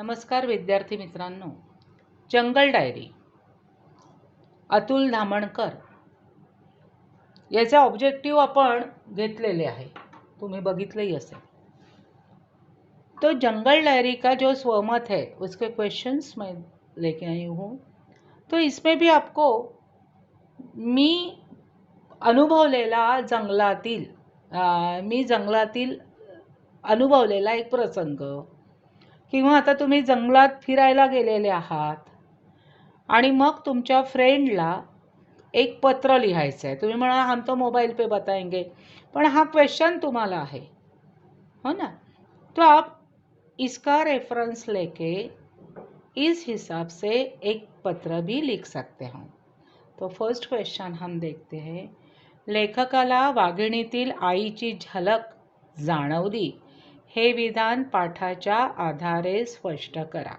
नमस्कार विद्यार्थी मित्रांनो. जंगल डायरी अतुल धामणकर याचे ऑब्जेक्टिव्ह आपण घेतलेले आहे, तुम्ही बघितलंही असेल. तो जंगल डायरी का जो स्वमत है उसके क्वेश्चंस मैं लेके आई हूँ. तो इसमें भी आपको मी अनुभवलेला जंगलातील अनुभवलेला एक प्रसंग, किंवा आता तुम्ही जंगलात फिरायला गेलेले आहात आणि मग तुमच्या फ्रेंडला एक पत्र लिहायचं आहे. तुम्ही म्हणा हम तो मोबाइल पे बताएंगे, पण हा क्वेश्चन तुम्हाला आहे, हो ना. तो आप इसका रेफरेंस लेके इस हिसाब से एक पत्र भी लिख सकते हो. तो फर्स्ट क्वेश्चन हम देखते हैं. लेखकाला वाघिणीतील आईची झलक जाणवली हे विधान पाठाच्या आधारे स्पष्ट करा.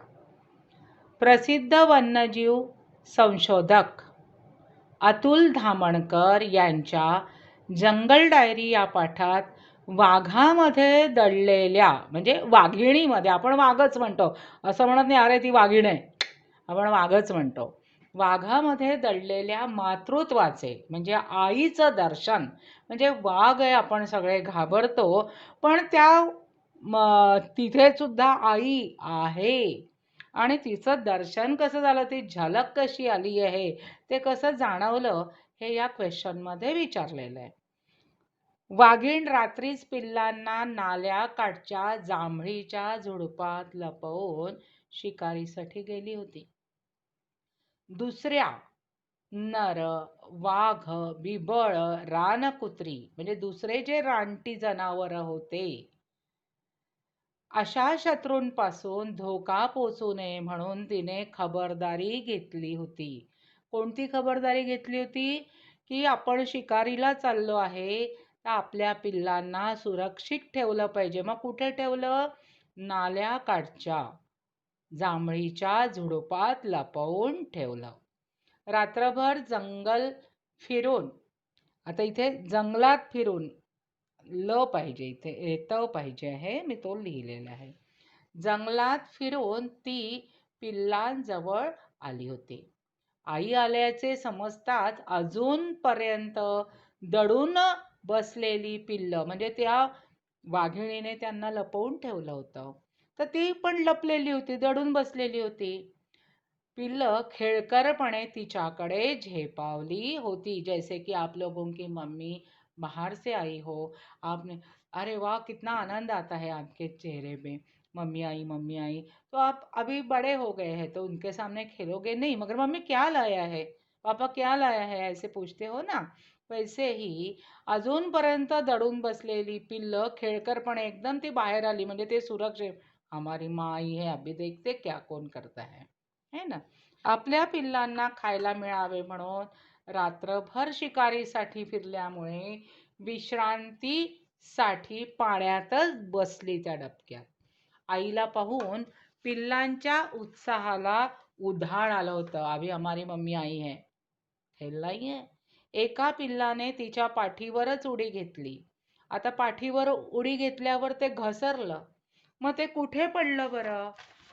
प्रसिद्ध वन्यजीव संशोधक अतुल धामणकर यांच्या जंगल डायरी या पाठात वाघामध्ये दडलेल्या, म्हणजे वाघिणीमध्ये, आपण वाघच म्हणतो, असं म्हणत नाही अरे ती वाघीण आहे, आपण वाघच म्हणतो. वाघामध्ये दडलेल्या मातृत्वाचे म्हणजे आईचं दर्शन, म्हणजे वाघ आहे आपण सगळे घाबरतो, पण तिथे सुद्धा आई आहे आणि तिचं दर्शन कसं झालं, ती झलक कशी आली आहे, ते कसं जाणवलं, हे या क्वेश्चनमध्ये विचारलेलं आहे. वाघीण रात्रीच पिल्लांना नाल्याकाठच्या जांभळीच्या झुडपात लपवून शिकारीसाठी गेली होती. दुसऱ्या नर, वाघ, बिबळ, रानकुत्री म्हणजे दुसरे जे रानटी जनावर होते, अशा शत्रूंपासून धोका पोचू नये म्हणून तिने खबरदारी घेतली होती. कोणती खबरदारी घेतली होती? की आपण शिकारीला चाललो आहे, तर आपल्या पिल्लांना सुरक्षित ठेवलं पाहिजे. मग कुठे ठेवलं? नाल्याकाठच्या जांभळीच्या झुडपात लपवून ठेवलं. रात्रभर जंगल फिरून, आता इथे जंगलात फिरून ल पाहिजे, इथे त पाहिजे आहे, मी तो लिहिलेला आहे. जंगलात फिरून ती पिल्लांजवळ आली होती. आई आल्याचे समजताच अजूनपर्यंत दडून बसलेली पिल्लं, म्हणजे त्या वाघिणीने त्यांना लपवून ठेवलं होतं, तर ती पण लपलेली होती, दडून बसलेली होती. पिल्लं खेळकरपणे तिच्याकडे झेपावली होती, जैसे कि आप लोगों की मम्मी बाहर से आई हो, आपने अरे वाह कितना आनंद आता है आपके चेहरे पे, मम्मी आई मम्मी आई. तो आप अभी बड़े हो गए हैं तो उनके सामने खेलोगे नहीं, मगर मम्मी क्या लाया है, पापा क्या लाया है, ऐसे पूछते हो ना. वैसे ही अजूनपर्यंत दडून बसलेली पिल्लं खेळकरपणे एकदम ती बाहेर आली, म्हणजे ते सुरक्षित, हमारी माँ आई है, अभी देखते क्या कौन करता है ना. आपल्या पिल्लांना खायला मिळावे म्हणून रात्रभर शिकारीसाठी फिरल्यामुळे विश्रांतीसाठी पाण्यातच बसली त्या डबक्यात. आईला पाहून पिल्लांच्या उत्साहाला उधाण आलं होतं. अभी हमारी मम्मी आई है, खेळला है. एका पिल्लाने तिच्या पाठीवरच उडी घेतली. आता पाठीवर उडी घेतल्यावर ते घसरलं, मग ते कुठे पडलं बरं?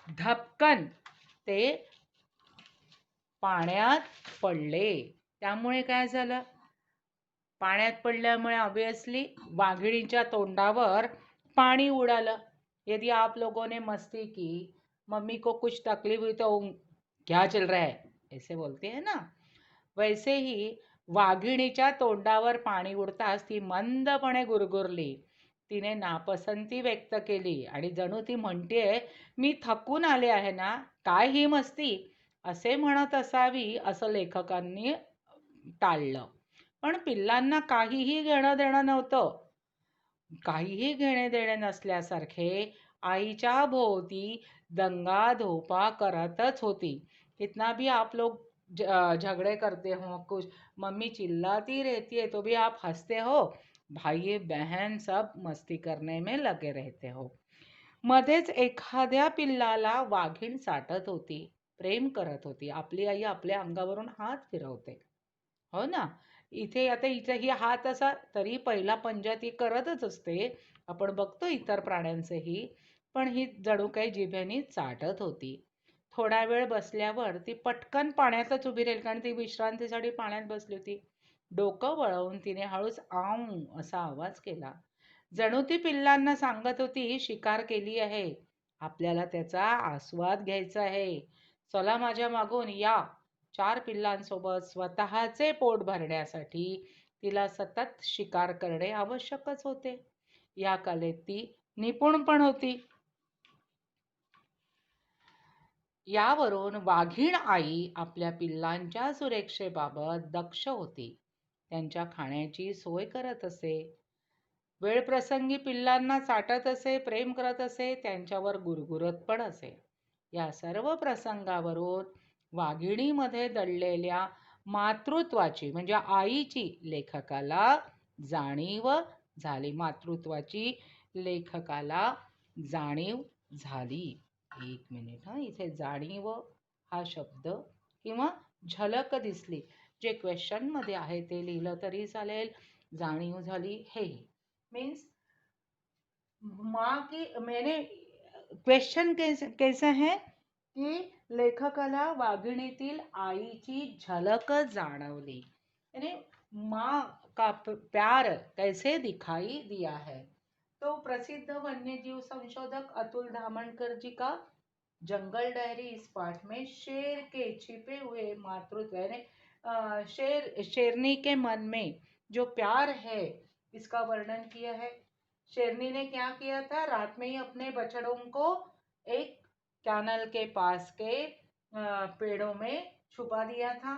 धपकन ते पाण्यात पडले. त्यामुळे काय झालं? पाण्यात पडल्यामुळे ऑब्वियसली वाघिणीच्या तोंडावर पाणी उडालं. यदि आप लोगों ने मस्ती की, मम्मी को कुछ तकलीफ हुई तो क्या चल रहा है ऐसे बोलते हैं ना, वैसे ही वाघिणीच्या तोंडावर पाणी उडताच ती मंदपणे गुरगुरली. तिने नापसंती व्यक्त केली आणि जणू ती म्हणतेय, मी थकून आले आहे ना, काय ही मस्ती, असे म्हणत असावी असं लेखकांनी टाळलं. पण पिल्लांना काहीही घेणं देणं नव्हतं. काहीही घेणे देणे नसल्यासारखे आईच्या भोवती दंगा धोपा करतच होती. कितना भी आप लोग झगड़े करते हो, कुछ मम्मी चिल्लाती रहती है तो भी आप हंसते हो, भाई बहन सब मस्ती करने में लगे रहते हो. मध्येच एखाद्या पिल्लाला वाघीण साठत होती, प्रेम करत होती. आपली आई आपल्या अंगावरून हात फिरवते, हो ना. इथे आता ही हात असा, तरी पहिला पंजा ती करतच असते, आपण बघतो इतर प्राण्यांचेही, पण ही जणू काही जिभेने चाटत होती. थोडा वेळ बसल्यावर ती पटकन पाण्यातच उभी राहील, कारण ती विश्रांतीसाठी पाण्यात बसली होती. डोकं वळवून तिने हळूच आऊ असा आवाज केला. जणू ती पिल्लांना सांगत होती, शिकार केली आहे, आपल्याला त्याचा आस्वाद घ्यायचा आहे. चला माझ्या मागून या. 4 पिल्लांसोबत स्वतःचे पोट भरण्यासाठी तिला सतत शिकार करणे आवश्यकच होते. या कलेत ती निपुण पण होती. यावरून वाघीण आई आपल्या पिल्लांच्या सुरक्षेबाबत दक्ष होती. त्यांच्या खाण्याची सोय करत असे, वेळप्रसंगी पिल्लांना चाटत असे, प्रेम करत असे, त्यांच्यावर गुरगुरत पण असे. या सर्व प्रसंगावरून वाघिणीमध्ये दडलेल्या मातृत्वाची म्हणजे आईची लेखकाला जाणीव झाली. मातृत्वाची लेखकाला जाणीव झाली. एक मिनिट हा, इथे जाणीव हा शब्द किंवा झलक दिसली, जे क्वेश्चन मध्ये आहे ते लिहिलं तरी चालेल. जाणीव झाली हे मीन्स माँ की मैंने क्वेश्चन कैसा है की लेखकाला वाघिणीतील आईची झलक जाणवली, यानी माँ का प्यार कैसे दिखाई दिया है. तो प्रसिद्ध वन्यजीव संशोधक अतुल धामणकर जी का जंगल डायरी इस पाठ में शेर के छिपे हुए मातृत्व यानी शेरनी के मन में जो प्यार है इसका वर्णन किया है. शेरनी ने क्या किया था, रात में ही अपने बछड़ों को एक कैनल के पास के पेड़ों में छुपा दिया था,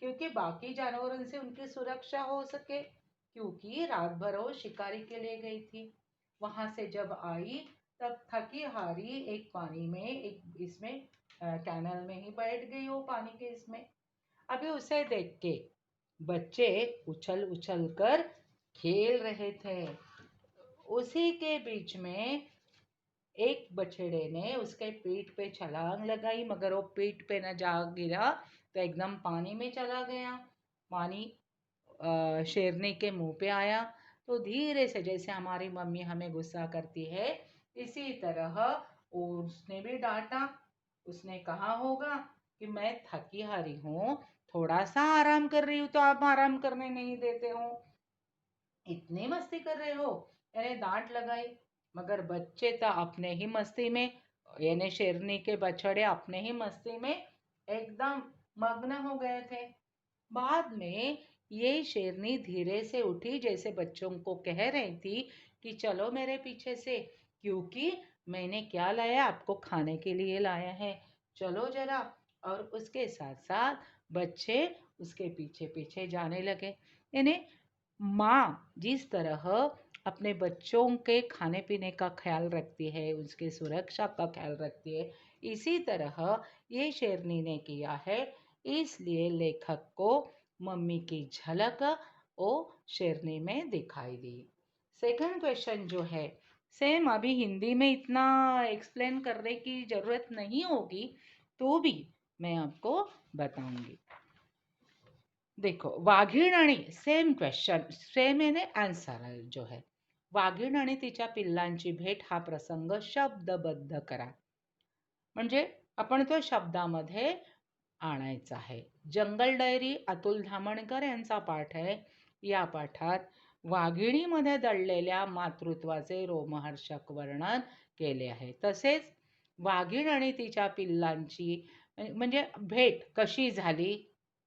क्योंकि बाकी जानवरों से उनकी सुरक्षा हो सके, क्योंकि रात भर वो शिकारी के लिए गई थी. वहां से जब आई तब थकी हारी एक पानी में एक इसमें कैनल में ही बैठ गई वो पानी के इसमें. अभी उसे देख के बच्चे उछल उछल कर खेल रहे थे. उसी के बीच में एक बछड़े ने उसके पीठ पे छलांग लगाई, मगर वो पीठ पे न जा गिरा तो एकदम पानी में चला गया. पानी शेरनी के मुंह पे आया तो धीरे से, जैसे हमारी मम्मी हमें गुस्सा करती है, इसी तरह उसने भी डांटा. उसने कहा होगा कि मैं थकी हारी हूँ, थोड़ा सा आराम कर रही हूँ तो आप आराम करने नहीं देते हो, इतनी मस्ती कर रहे हो, यानी डांट लगाई. मगर बच्चे तो अपने ही मस्ती में, यानी शेरनी के बछड़े अपने ही मस्ती में एकदम मग्न हो गए थे. बाद में ये शेरनी धीरे से उठी, जैसे बच्चों को कह रही थी कि चलो मेरे पीछे से, क्योंकि मैंने क्या लाया, आपको खाने के लिए लाया है, चलो जरा. और उसके साथ साथ बच्चे उसके पीछे पीछे जाने लगे. यानी माँ जिस तरह अपने बच्चों के खाने पीने का ख्याल रखती है, उसकी सुरक्षा का ख्याल रखती है, इसी तरह ये शेरनी ने किया है. इसलिए लेखक को मम्मी की झलक ओ शेरनी में दिखाई दी. सेकंड क्वेश्चन जो है, सेम अभी हिंदी में इतना एक्सप्लेन करने की जरूरत नहीं होगी, तो भी मैं आपको बताऊंगी. देखो, वाघीण आणि सेम क्वेश्चन, सेम याने आन्सर जो है. वाघीण आणि तिच्या पिल्लांची भेट हा प्रसंग शब्दबद्ध करा. म्हणजे आपण तो शब्दामध्ये आणायचा आहे. जंगल डायरी अतुल धामणकर यांचा पाठ आहे. या पाठात वाघिणीमध्ये दडलेल्या मातृत्वाचे रोमहर्षक वर्णन केले आहे. तसेच वाघीण आणि तिच्या पिल्लांची म्हणजे भेट कशी झाली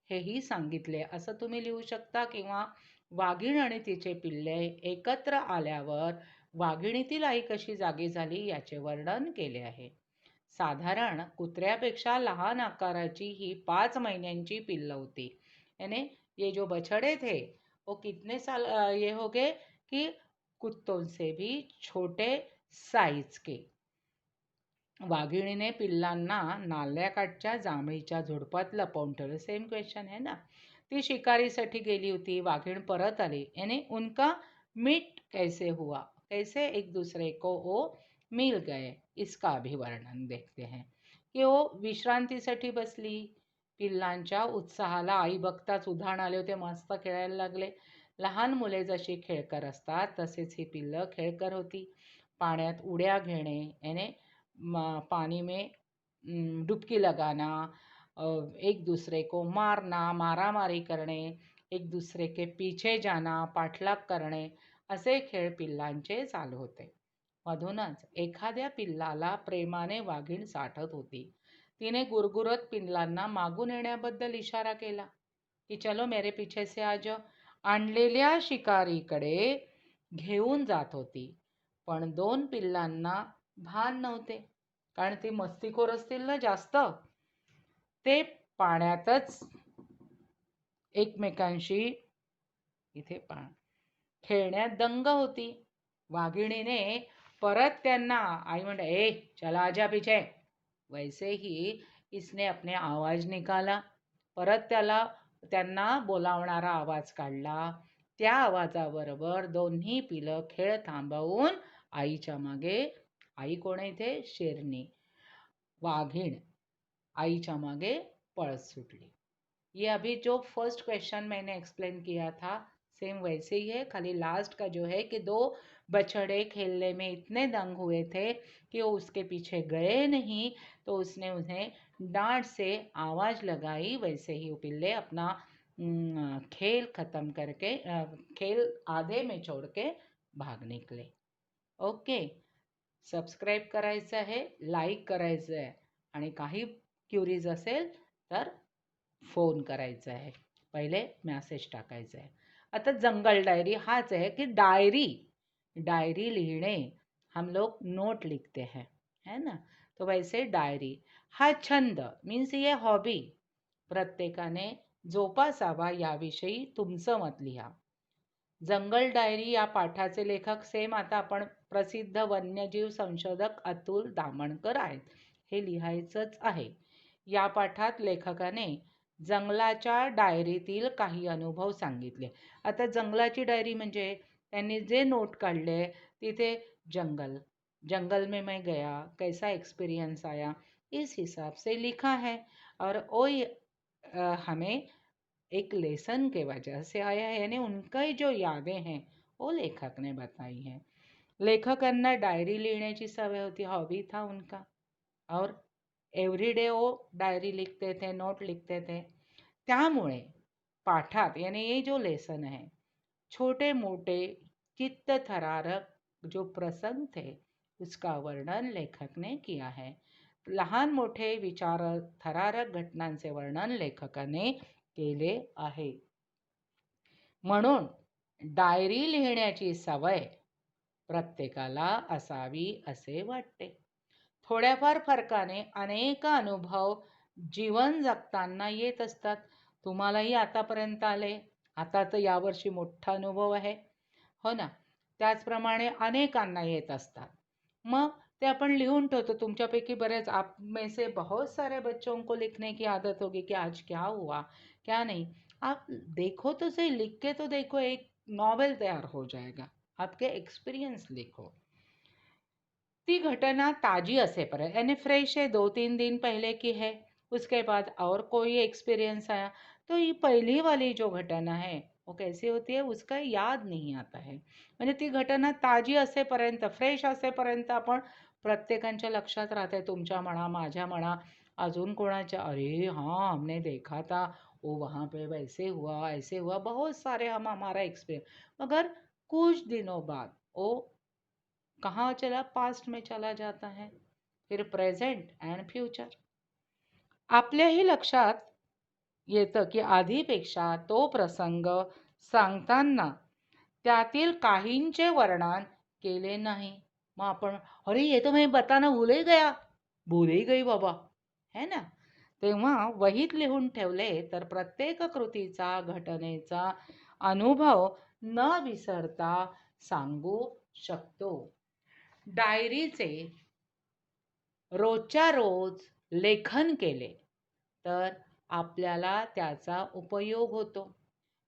हेही सांगितले असं तुम्ही लिहू शकता, किंवा वाघीण आणि तिचे पिल्ले एकत्र आल्यावर वाघिणीतील आई कशी जागी झाली याचे वर्णन केले आहे. साधारण कुत्र्यापेक्षा लहान आकाराची ही 5 महिन्यांची पिल्ल होती. यानी ये जो बछड़े थे वो कितने साल ये हो गए कि कुत्तों से भी छोटे साइज के. वाघिणीने पिल्लांना नाल्याकाठच्या जांभळीच्या झुडपात लपवून ठेवलं. सेम क्वेश्चन है ना. ती शिकारीसाठी गेली होती, वाघिण परत आली, यानी उनका मीट कैसे हुआ, कैसे एक दूसरे को वो मिल गए, इसका अभी वर्णन देखते हैं. की वो विश्रांतीसाठी बसली. पिल्लांच्या उत्साहाला आई बघताच उधाण आले होते, मस्त खेळायला लागले. लहान मुले जशी खेळकर असतात तसेच ही पिल्लं खेळकर होती. पाण्यात उड्या घेणे, यानी पानी में डुबकी लगाना, एक दूसरे को मारना, मारामारी करणे, एक दूसरे के पीछे जाना, पाठलाग करणे, असे खेळ पिल्लांचे चालू होते. मधूनच एखाद्या पिल्लाला प्रेमाने वाघीण साठत होती. तिने गुरगुरत पिल्लांना मागून येण्याबद्दल इशारा केला की चलो मेरे पीछे से आ जाओ. आणलेल्या शिकारीकडे घेऊन जात होती. पण 2 पिल्लांना भान नव्हते, कारण ती मस्तीखोर असतील ना जास्त. ते पाण्यातच एकमेकांशी इथे खेळण्यात दंग होती. वाघिणीने परत त्यांना, आई म्हणते ए चला आजा पीछे, वैसे ही इसने अपने आवाज निकाला. परत त्यांना बोलावणारा आवाज काढला. त्या आवाजाबरोबर दोन्ही पिलं खेळ थांबवून आईच्या मागे, आई कोण आहे इथे, शेरनी, वाघीण आईच्या मागे पळत सुटली. ये अभी जो फर्स्ट क्वेश्चन मैंने एक्सप्लेन किया था सेम वैसे ही है, खाली लास्ट का जो है कि 2 बछड़े खेलने में इतने दंग हुए थे कि वो उसके पीछे गए नहीं, तो उसने उन्हें डांट से आवाज लगाई. वैसे ही वो पिल्ले अपना खेल खत्म करके खेल आधे में छोड़ के भाग निकले. ओके, सबस्क्राईब करायचं आहे, लाईक करायचं आहे, आणि काही क्युरीज असेल तर फोन करायचा आहे, पहिले मेसेज टाकायचा आहे. आता जंगल डायरी हाच आहे की डायरी लिखने, हम लोग नोट लिखते हैं, है ना. तो वैसे डायरी हा छंद मीन्स ये हॉबी प्रत्येकाने जोपासावा, याविषयी तुमचं मत लिहा. जंगल डायरी या पाठाचे लेखक सेम आता आपण प्रसिद्ध वन्यजीव संशोधक अतुल दामणकर आहेत. हे लिहायचंच आहे. या पाठात लेखकाने जंगलाच्या डायरीतील काही अनुभव सांगितले. आता जंगलाची डायरी म्हणजे त्यांनी जे नोट काढले, तिथे जंगल में मैं गया, कैसा एक्सपीरियंस आया, इस हिसाब से लिखा है. और वो हमें एक लेसन के वजह से आया है, यानी उनकी जो यादें हैं वो लेखक ने बताई हैं. लेखकांना डायरी लिखण्याची सवय होती, हॉबी था उनका, और एवरीडे वो डायरी लिखते थे, नोट लिखते थे. त्यामुळे पाठात यानी ये जो लेसन है, छोटे मोटे चित्त थरारक जो प्रसंग थे उसका वर्णन लेखक ने किया है. लहान मोठे विचार थरारक घटनांचे वर्णन लेखकाने केले आहे. म्हणून डायरी लिहिण्याची सवय प्रत्येकाला असावी असे वाटते. थोड्याफार फरकाने अनेक अनुभव जीवन जगताना येत असतात. तुम्हालाही आतापर्यंत आले, आता तर यावर्षी मोठा अनुभव आहे, हो ना. त्याचप्रमाणे अनेकांना येत असतात. मग ते आपण लिहून ठेवतो. तुमच्यापैकी बरेच, आप में से बहुत सारे बच्चों को लिखने की आदत होगी कि आज क्या हुआ क्या नहीं. आप देखो तो सही, लिख के तो देखो, एक नॉवेल तैयार हो जाएगा. आपके एक्सपीरियंस लिखो. ती घटना ताजी असेपर्यंत, यानी फ्रेश है, 2-3 दिन पहले की है, उसके बाद और कोई एक्सपीरियंस आया, तो ये पहली वाली जो घटना है वो कैसी होती है, उसका याद नहीं आता है. म्हणजे ती घटना ताजी असेपर्यंत, फ्रेश असेपर्यंत आपण प्रत्येकाच्या लक्षात राहते. तुमच्या म्हणा, माझ्या म्हणा, अजून कोणाच्या, अरे हाँ हमने देखा था, वो वहाँ पे वैसे हुआ ऐसे हुआ, बहुत सारे हम हमारा एक्सपीरियंस. मगर कुछ दिनों बाद वो कहाँ चला, पास्ट में चला जाता है. फिर प्रेझेंट अँड फ्युचर. आपल्याही लक्षात येतं की आधीपेक्षा तो प्रसंग सांगताना त्यातील काहींचे वर्णन केले नाही. मग आपण, अरे ये तो मैं बताना भूल ही गई बाबा, है ना. तेव्हा वहीत लिहून ठेवले तर प्रत्येक कृतीचा, घटनेचा अनुभव न विसरता सांगू शकतो. डायरीचे रोजच्या रोज लेखन केले तर आपल्याला त्याचा उपयोग होतो.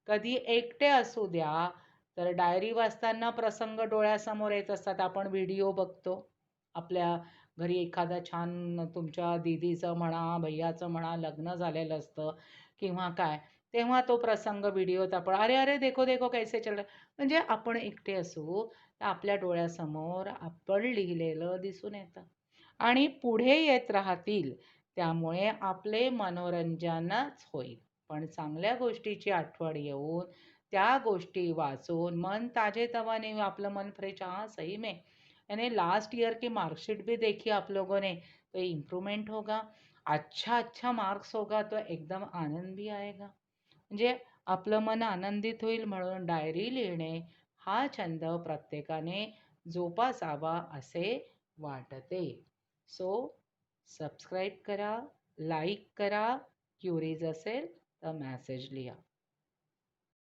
कधी एकटे असू द्या तर डायरी वाचताना प्रसंग डोळ्यासमोर येत असतात. आपण व्हिडिओ बघतो, आपल्या घरी एखादा छान, तुमच्या दीदीचं म्हणा, भैयाचं म्हणा, लग्न झालेलं असतं किंवा काय, तेव्हा तो प्रसंग व्हिडिओत आपण अरे अरे देखो देखो कैसे चल रहा, म्हणजे आपण एकटे असू तर आपल्या डोळ्यासमोर आपण लिहिलेलं दिसून येतं आणि पुढे येत राहतील. त्यामुळे आपले मनोरंजनच होईल. पण चांगल्या गोष्टीची आठवण येऊन त्या गोष्टी वाचून मन ताजेतवाने आपलं मन फ्रेश, हाँ सही में यानी लास्ट ईयर की मार्कशीट भी देखी आप लोगों ने, तो इम्प्रूवमेंट होगा, अच्छा अच्छा मार्क्स होगा, तो एकदम आनंद भी आएगा. म्हणजे आपलं मन आनंदित होईल. म्हणून डायरी लिहिणे हा छंद प्रत्येकाने जोपासावा असे वाटते. सो सबस्क्राईब करा, लाईक करा, क्युरीज असेल तर मॅसेज लिहा.